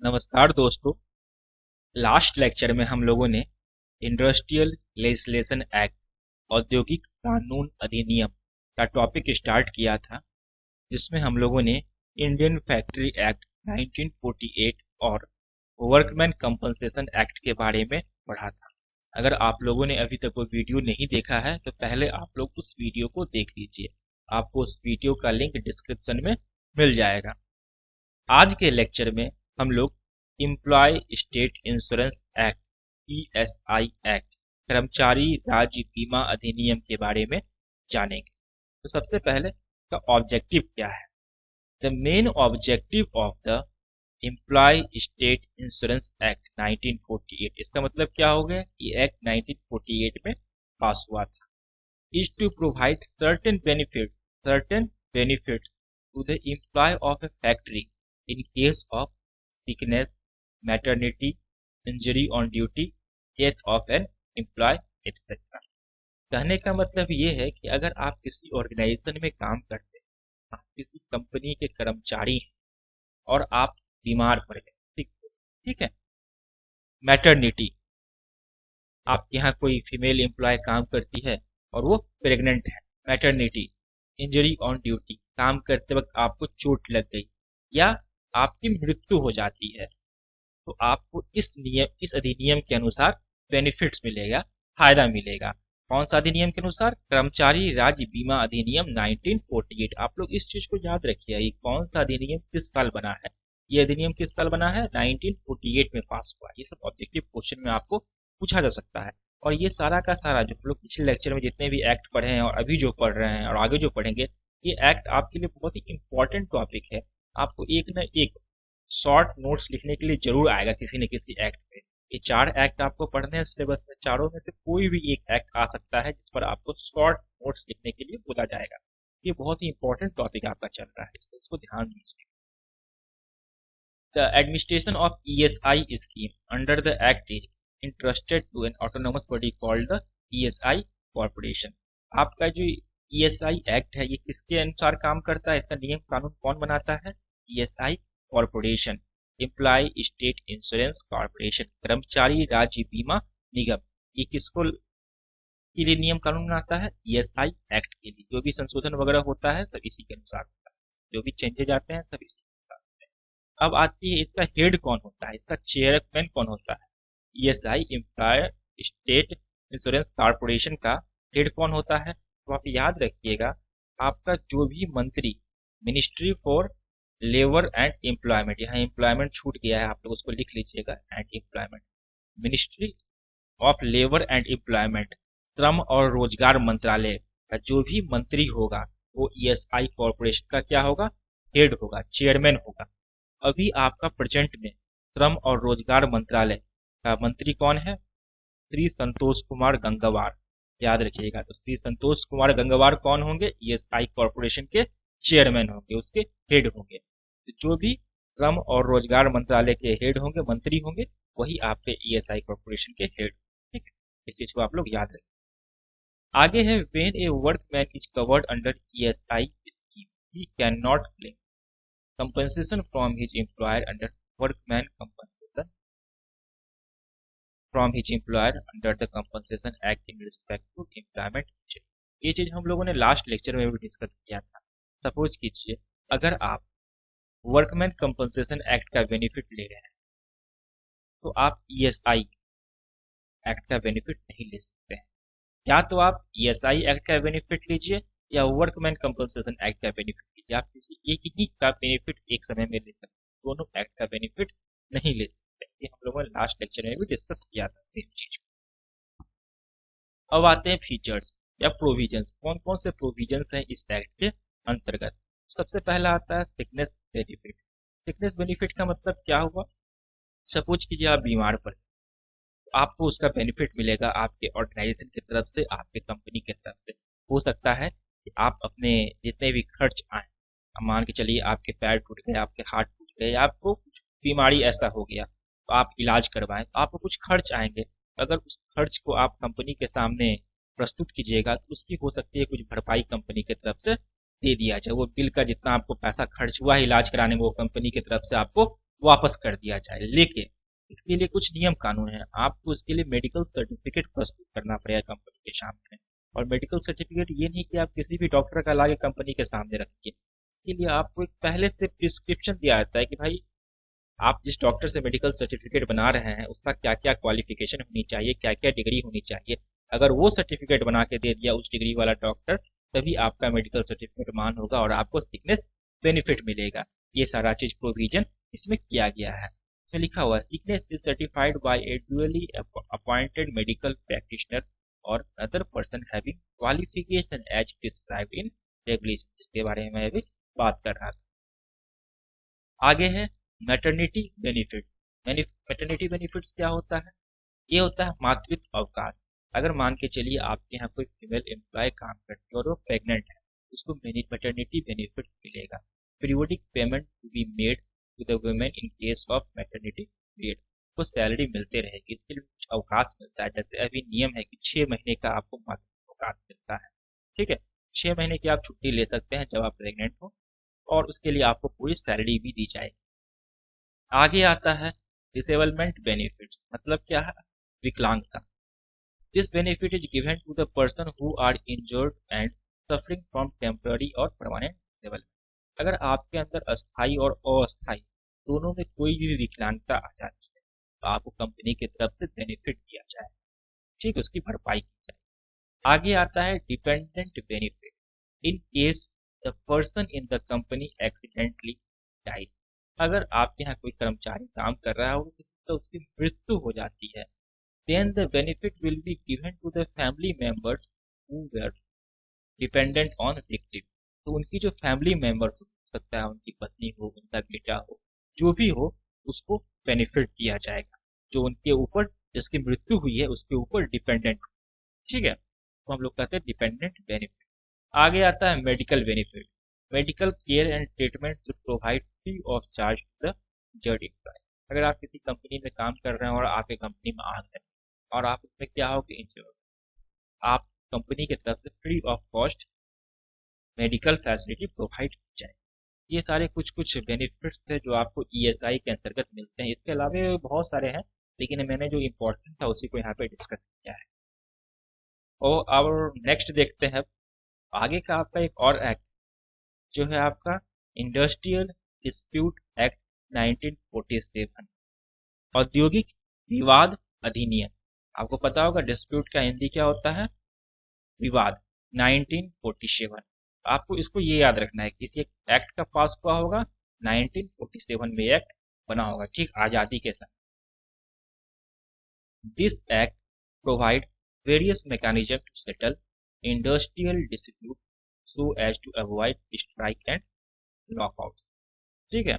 नमस्कार दोस्तों। Last lecture में हम लोगों ने इंडस्ट्रियल लेजिस्लेशन एक्ट औद्योगिक कानून अधिनियम का टॉपिक स्टार्ट किया था, जिसमें हम लोगों ने इंडियन फैक्ट्री एक्ट 1948 और वर्कमैन कंपनसेशन एक्ट के बारे में पढ़ा था। अगर आप लोगों ने अभी तक वो वीडियो नहीं देखा है तो पहले आप लोग उस वीडियो को देख लीजिए। आपको उस वीडियो का लिंक डिस्क्रिप्शन में मिल जाएगा। आज के लेक्चर में हम लोग employ state insurance act ESI act कर्मचारी राज्य बीमा अधिनियम के बारे में जानेंगे। तो सबसे पहले इसका ऑब्जेक्टिव क्या है? The main objective of the employ state insurance act 1948, इसका मतलब क्या हो गया? ये एक्ट 1948 में पास हुआ था। Is to provide certain benefits to the employee of a factory in case of sickness, maternity, injury on duty, death of an employee, etc. कहने का मतलब ये है कि अगर आप किसी ऑर्गेनाइजेशन में काम करते हैं, आप किसी कंपनी के कर्मचारी हैं और आप बीमार पड़ गए, ठीक है। मैटरनिटी, आपके यहाँ कोई फीमेल एम्प्लॉय काम करती है और वो प्रेग्नेंट है। मैटरनिटी, इंजरी ऑन ड्यूटी, काम करते वक्त आपको चोट लग गई या आपकी मृत्यु हो जाती है, तो आपको इस अधिनियम के अनुसार बेनिफिट्स मिलेगा, फायदा मिलेगा। कौन सा अधिनियम के अनुसार? कर्मचारी राज्य बीमा अधिनियम 1948। आप लोग इस चीज को याद रखिए, ये कौन सा अधिनियम किस साल बना है। ये अधिनियम किस साल बना है? 1948 में पास हुआ। ये सब ऑब्जेक्टिव क्वेश्चन में आपको पूछा जा सकता है। और ये सारा का सारा जो लोग पिछले लेक्चर में जितने भी एक्ट पढ़े हैं और अभी जो पढ़ रहे हैं और आगे जो पढ़ेंगे, ये एक्ट आपके लिए बहुत ही इंपॉर्टेंट टॉपिक है। आपको एक न एक शॉर्ट नोट्स लिखने के लिए जरूर आएगा किसी न किसी एक्ट पे। ये 4 एक्ट आपको पढ़ने हैं सिलेबस में, चारों में से कोई भी एक एक्ट आ सकता है जिस पर आपको शॉर्ट नोट्स लिखने के लिए बोला जाएगा। ये बहुत ही इंपॉर्टेंट टॉपिक आपका चल रहा है, इसको ध्यान दीजिए। The administration of ESI scheme under the Act is entrusted to an autonomous body called the ESI Corporation. आपका जो ESI Act है, ये किसके अनुसार काम करता है? इसका नियम कानून कौन बनाता है? ESI Corporation, employ state insurance corporation, कर्मचारी राज्य बीमा निगम। ये किसको के लिए नियम कानून बनाता है? ESI Act के लिए। जो भी संशोधन वगैरह होता है सब इसी के अनुसार होता है, जो भी चेंजेज आते हैं सब इसी। अब आती है इसका हेड कौन होता है, इसका चेयरमैन कौन होता है? ESI employer state insurance corporation का हेड कौन होता है? तो आप याद रखिएगा, आपका जो भी मंत्री, ministry for labour and employment, यहाँ एम्प्लॉयमेंट छूट गया है, आप लोग उसको लिख लीजिएगा, and employment, ministry of labour and employment, श्रम और रोजगार मंत्रालय का जो भी मंत्री होगा वो ईएसआई कॉर्पोरेशन का क्या होगा? हेड होगा, चेयरमैन होगा। अभी आपका प्रेजेंट में श्रम और रोजगार मंत्रालय का मंत्री कौन है? श्री संतोष कुमार गंगवार। याद रखिएगा, तो श्री संतोष कुमार गंगवार कौन होंगे? ईएसआई कॉर्पोरेशन के चेयरमैन होंगे, उसके हेड होंगे। तो जो भी श्रम और रोजगार मंत्रालय के हेड होंगे, मंत्री होंगे, वही आपके ईएसआई कॉर्पोरेशन के हेड। ठीक है, इस चीज को आप लोग याद रखें। आगे है, when A workman is covered under ESI scheme, he can not claim compensation from his employer under workman compensation from his employer under the compensation act in respect to employment injury। ये चीज हम लोगों ने last lecture में भी discuss किया था। Suppose कीजिए, अगर आप वर्कमैन कंपनसेशन एक्ट का बेनिफिट ले रहे हैं तो आप ईएसआई एक्ट का बेनिफिट नहीं ले सकते हैं। या तो आप ईएसआई एक्ट का बेनिफिट लीजिए या वर्कमैन कंपनसेशन एक्ट का बेनिफिट लीजिए। आप किसी एक ही का बेनिफिट एक समय में ले सकते हैं, दोनों एक्ट का बेनिफिट नहीं ले सकते। ये हम लोगों ने लास्ट लेक्चर में भी डिस्कस किया था सेम चीज। अब आते हैं फीचर्स या प्रोविजंस। कौन कौन से प्रोविजंस हैं इस एक्ट के अंतर्गत? सबसे पहला आता है सिकनेस बेनिफिट। सिकनेस बेनिफिट का मतलब क्या हुआ? सपोज कीजिए आप बीमार पड़े, आपको उसका बेनिफिट मिलेगा आपके ऑर्गेनाइजेशन की तरफ से, आपके कंपनी की तरफ से। हो सकता है कि आप अपने जितने भी खर्च आए, मान के चलिए आपके पैर टूट गए, आपके हाथ टूट गए, आपको कुछ बीमारी ऐसा हो गया तो आप इलाज करवाएं, तो आपको कुछ खर्च आएंगे। अगर उस खर्च को आप कंपनी के सामने प्रस्तुत कीजिएगा तो उसकी हो सकती है कुछ भरपाई कंपनी की तरफ से दे दिया जाए। वो बिल का जितना आपको पैसा खर्च हुआ है इलाज कराने में, वो कंपनी की तरफ से आपको वापस कर दिया जाए। लेकिन इसके लिए कुछ नियम कानून है, आपको इसके लिए मेडिकल सर्टिफिकेट प्रस्तुत करना पड़ेगा कंपनी के सामने। और मेडिकल सर्टिफिकेट ये नहीं कि आप किसी भी डॉक्टर का लाके कंपनी के सामने रखिए, इसके लिए आपको एक पहले से प्रिस्क्रिप्शन दिया जाता है कि भाई आप जिस डॉक्टर से मेडिकल सर्टिफिकेट बना रहे हैं उसका क्या क्या क्वालिफिकेशन होनी चाहिए, क्या क्या डिग्री होनी चाहिए। अगर वो सर्टिफिकेट बना के दे दिया उस डिग्री वाला डॉक्टर, तभी आपका मेडिकल सर्टिफिकेट मान होगा और आपको सिकनेस बेनिफिट मिलेगा। ये सारा चीज प्रोविजन इसमें किया गया है। इसमें लिखा हुआ है sickness is certified by a duly appointed medical practitioner और other person having qualification as described in regulation. इसके बारे में मैं अभी बात कर रहा था। आगे है मैटरनिटी बेनिफिट। मैटरनिटी बेनिफिट्स क्या होता है? ये होता है मातृत्व अवकाश। अगर मान के चलिए आपके यहाँ कोई फीमेल एम्प्लॉय काम करती है और वो प्रेग्नेंट है, उसको मैटरनिटी बेनिफिट मिलेगा। Periodic payment to be made to the women in case of maternity period, को सैलरी मिलते रहेगी। इसके लिए कुछ अवकाश मिलता है, जैसे अभी नियम है कि 6 महीने का आपको मातृत्व अवकाश मिलता है। ठीक है, 6 महीने की आप छुट्टी ले सकते हैं जब आप प्रेग्नेंट हो, और उसके लिए आपको पूरी सैलरी भी दी जाएगी। आगे आता है डिसेबलमेंट बेनिफिट्स। मतलब क्या है? विकलांगता। This benefit is given to the person who are injured and suffering from temporary और परमानेंट डिसेबलमेंट। अगर आपके अंदर अस्थाई और अस्थाई दोनों में कोई भी विकलांगता आ जाती है तो आपको कंपनी की तरफ से बेनिफिट दिया जाए, ठीक, उसकी भरपाई की जाए। आगे आता है dependent benefit. In case the person in the company accidentally died. अगर आपके यहाँ कोई कर्मचारी काम कर रहा हो तो उसकी मृत्यु हो जाती है, then the benefit will be given to the family members who were dependent on victim। तो उनकी जो फैमिली मेंबर हो सकता है, उनकी पत्नी हो, उनका बेटा हो, जो भी हो, उसको बेनिफिट दिया जाएगा जो उनके ऊपर, जिसकी मृत्यु हुई है उसके ऊपर डिपेंडेंट हो। ठीक है, तो हम लोग कहते हैं डिपेंडेंट बेनिफिट। आगे आता है medical benefit. Medical care and treatment to provide free of charge to the injured employ. अगर आप किसी कंपनी में काम कर रहे हैं और आपके कंपनी में आग है और आप उसमें क्या हो कि इंजर्ड, आप कंपनी की तरफ से free of cost medical facility provide की जाए। ये सारे कुछ कुछ बेनिफिट्स थे जो आपको ईएसआई के अंतर्गत मिलते हैं। इसके अलावा बहुत सारे हैं, लेकिन मैंने जो इम्पोर्टेंट था उसी को यहाँ पे डिस्कस किया है। और अब नेक्स्ट देखते हैं आगे का आपका एक और एक्ट जो है आपका इंडस्ट्रियल डिस्प्यूट एक्ट 1947, औद्योगिक विवाद अधिनियम। आपको पता होगा डिस्प्यूट का हिंदी क्या होता है? विवाद। 1947, आपको इसको ये याद रखना है, किसी एक एक्ट का पास हुआ होगा 1947 में एक्ट बना होगा, ठीक, आजादी के समय। This act provide various mechanism to settle industrial dispute so as to avoid strike and lockout. ठीक है,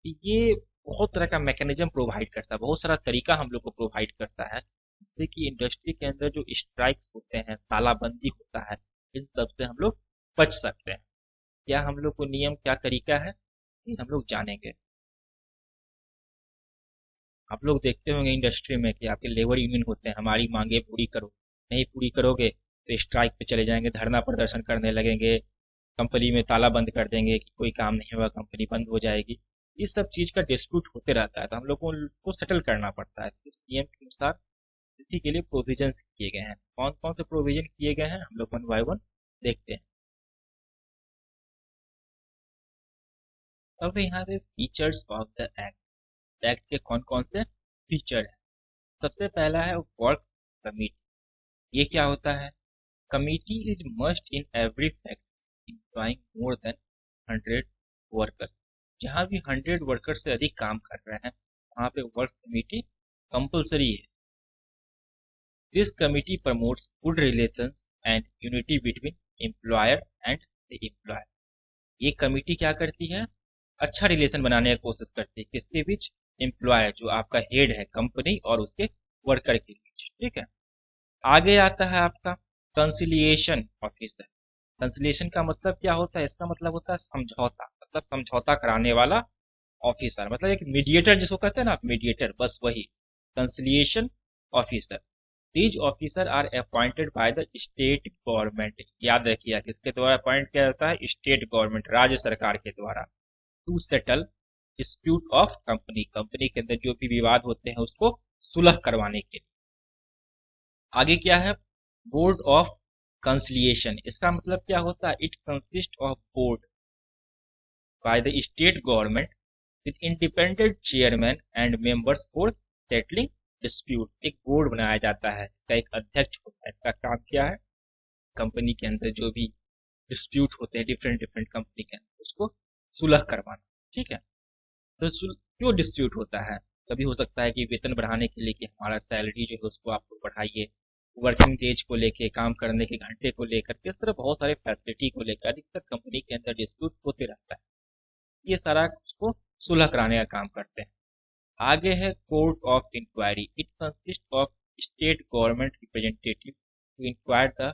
ये बहुत तरह का मैकेनिज्म प्रोवाइड करता है, बहुत सारा तरीका हम लोग को प्रोवाइड करता है, जिससे कि इंडस्ट्री के अंदर जो स्ट्राइक्स होते हैं, तालाबंदी होता है, इन सब से हम लोग बच सकते हैं। क्या हम लोग को नियम, क्या तरीका है, ये हम लोग जानेंगे। आप लोग देखते होंगे इंडस्ट्री में कि आपके लेबर यूनियन होते हैं, हमारी मांगे पूरी करो, नहीं पूरी करोगे तो स्ट्राइक पे चले जाएंगे, धरना प्रदर्शन करने लगेंगे, कंपनी में ताला बंद कर देंगे कि कोई काम नहीं होगा, कंपनी बंद हो जाएगी। इस सब चीज का डिस्प्यूट होते रहता है, तो हम लोग को सेटल करना पड़ता है। इस नियम के अनुसार इसी के लिए प्रोविजन किए गए हैं। कौन कौन से प्रोविजन किए गए हैं हम लोग वन बाय वन देखते हैं। अब यहाँ पे features of the act. Act के कौन कौन से फीचर है? सबसे पहला है वर्क कमिटी। ये क्या होता है? Committee is must in every factory employing more than 100 workers. जहाँ भी 100 वर्कर से अधिक काम कर रहे हैं वहाँ पे वर्क कमिटी कंपलसरी है। This committee promotes good relations and unity between employer and the employer. ये कमिटी क्या करती है? अच्छा रिलेशन बनाने की कोशिश करती है, किसके बीच? एम्प्लॉयर, जो आपका हेड है कंपनी, और उसके वर्कर के बीच। ठीक है, आगे आता है आपका कंसिलिएशन ऑफिसर। कंसिलिएशन का मतलब क्या होता है? इसका मतलब होता है समझौता, मतलब समझौता कराने वाला ऑफिसर, मतलब एक मीडिएटर जिसको कहते हैं ना, मीडिएटर, बस वही conciliation officer. These officer are appointed by the state government. याद रखिए किसके द्वारा अपॉइंट किया जाता है? स्टेट गवर्नमेंट, राज्य सरकार के द्वारा। To settle dispute of company, company के अंदर जो भी विवाद होते हैं उसको सुलह करवाने के लिए। आगे क्या है, बोर्ड ऑफ कंसिलिएशन। इसका मतलब क्या होता है, it consist of board bye the state government with independent chairman and members for settling dispute. एक बोर्ड बनाया जाता है, इसका एक अध्यक्ष होता है। इसका काम क्या है, कंपनी के अंदर जो भी डिस्प्यूट होते हैं डिफरेंट डिफरेंट कंपनी के अंदर उसको सुलह करवाना। ठीक है, तो क्यों डिस्प्यूट होता है, कभी हो सकता है कि वेतन बढ़ाने के लिए कि हमारा सैलरी जो है उसको आप बढ़ाइए, वर्किंग डेज को लेके, काम करने के घंटे को लेकर, इस तरह बहुत सारे फैसिलिटी को लेकर अधिकतर कंपनी के अंदर डिस्प्यूट होते रहता है। ये सारा उसको सुलह कराने का काम करते हैं। आगे है court of inquiry. It consist of state government representative to inquire the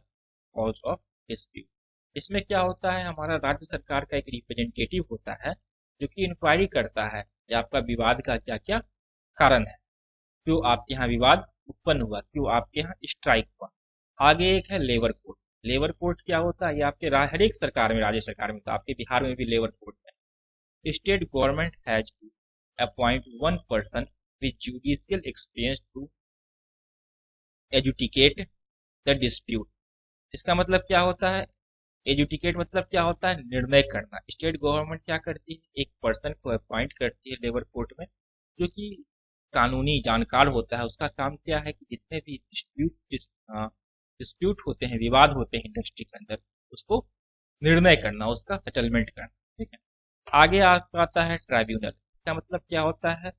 cause of dispute. इसमें क्या होता है, हमारा राज्य सरकार का एक रिप्रेजेंटेटिव होता है जो कि इंक्वायरी करता है कि आपका विवाद का क्या क्या कारण है, क्यों आपके यहाँ विवाद उत्पन्न हुआ, क्यों आपके यहाँ स्ट्राइक हुआ। आगे एक है लेबर कोर्ट। लेबर कोर्ट क्या होता है, ये आपके हर एक सरकार में, राज्य सरकार में, तो आपके बिहार में भी लेबर कोर्ट है। State government has to appoint one person with judicial experience to adjudicate the dispute. इसका मतलब क्या होता है, एजुटिकेट मतलब क्या होता है, निर्णय करना। स्टेट गवर्नमेंट क्या करती है, एक पर्सन को अपॉइंट करती है लेबर कोर्ट में जो कि कानूनी जानकार होता है। उसका काम क्या है कि जितने भी डिस्प्यूट होते हैं, विवाद होते हैं इंडस्ट्री के अंदर, उसको निर्णय करना, उसका सेटलमेंट करना। ठीक है, आगे आता है ट्राइब्यूनल। इसका मतलब क्या होता है,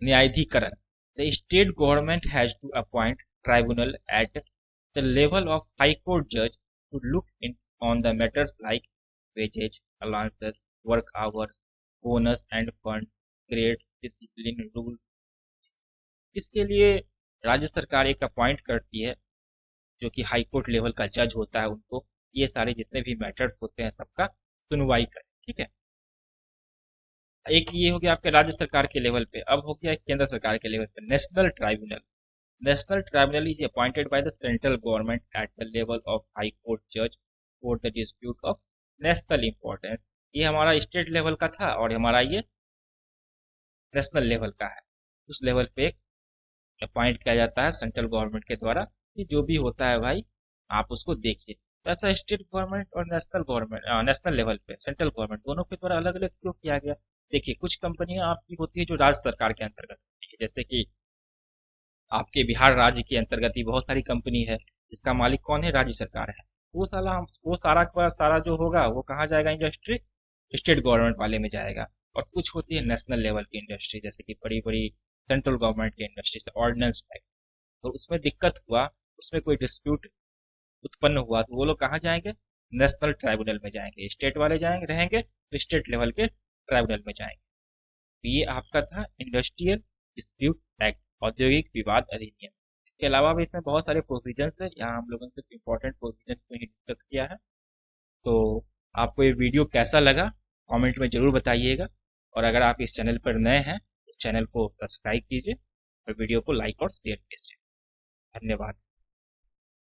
न्यायाधिकरण। The state government has to appoint tribunal at the level of high court जज to look in on the matters like wages, allowances, work hours, bonus and fund, grades, discipline rules। इसके लिए राज्य सरकार एक अपॉइंट करती है जो कि हाई कोर्ट लेवल का जज होता है, उनको ये सारे जितने भी मैटर्स होते हैं सबका सुनवाई करे। ठीक है, एक ये हो गया आपके राज्य सरकार के लेवल पे। अब हो गया केंद्र सरकार के लेवल पे national tribunal. National Tribunal is appointed by the central government at the level of High Court Judge for the dispute of national importance। ये हमारा स्टेट लेवल का था और हमारा ये नेशनल लेवल का है। उस लेवल पे अपॉइंट किया जाता है सेंट्रल गवर्नमेंट के द्वारा कि जो भी होता है भाई आप उसको देखिए। तो ऐसा स्टेट गवर्नमेंट और नेशनल गवर्नमेंट, नेशनल लेवल पे सेंट्रल गवर्नमेंट, दोनों के द्वारा अलग अलग क्यों किया गया। देखिए, कुछ कंपनियां आपकी होती है जो राज्य सरकार के अंतर्गत होती है, जैसे कि आपके बिहार राज्य के अंतर्गत ही बहुत सारी कंपनी है जिसका मालिक कौन है, राज्य सरकार है। वो सारा का सारा जो होगा वो कहाँ जाएगा, इंडस्ट्री स्टेट गवर्नमेंट वाले में जाएगा। और कुछ होती है नेशनल लेवल की इंडस्ट्री, जैसे कि बड़ी बड़ी सेंट्रल गवर्नमेंट की इंडस्ट्री से ऑर्डिनेंस टाइप, तो उसमें दिक्कत हुआ, उसमें कोई डिस्प्यूट उत्पन्न हुआ, तो वो लोग कहाँ जाएंगे, नेशनल ट्राइब्यूनल में जाएंगे। स्टेट वाले जाएंगे रहेंगे तो स्टेट लेवल के ट्राइब्यूनल में जाएंगे। तो ये आपका था इंडस्ट्रियल डिस्प्यूट एक्ट, औद्योगिक विवाद अधिनियम। इसके अलावा भी इसमें बहुत सारे प्रोविजंस है, यहाँ हम लोगों ने सिर्फ इम्पोर्टेंट प्रोविजंस को ही डिस्कस किया है। तो आपको ये वीडियो कैसा लगा कमेंट में जरूर बताइएगा, और अगर आप इस चैनल पर नए हैं तो चैनल को सब्सक्राइब कीजिए और वीडियो को लाइक और शेयर कीजिए। धन्यवाद।